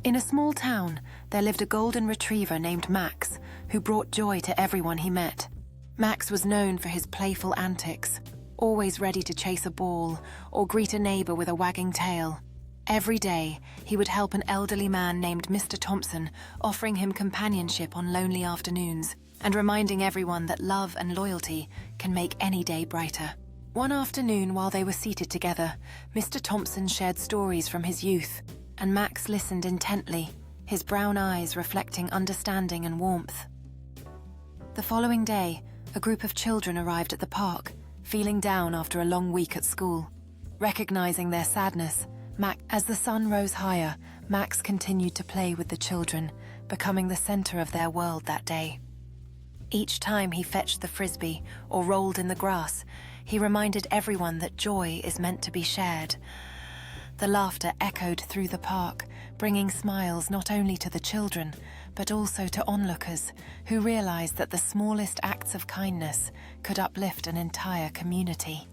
In a small town, there lived a golden retriever named Max, who brought joy to everyone he met. Max was known for his playful antics, always ready to chase a ball or greet a neighbor with a wagging tail. Every day, he would help an elderly man named Mr. Thompson, offering him companionship on lonely afternoons and reminding everyone that love and loyalty can make any day brighter. One afternoon, while they were seated together, Mr. Thompson shared stories from his youth, and Max listened intently, his brown eyes reflecting understanding and warmth. The following day, a group of children arrived at the park, feeling down after a long week at school. Recognizing their sadness, as the sun rose higher, Max continued to play with the children, becoming the center of their world that day. Each time he fetched the frisbee or rolled in the grass, he reminded everyone that joy is meant to be shared. The laughter echoed through the park, bringing smiles not only to the children, but also to onlookers who realized that the smallest acts of kindness could uplift an entire community.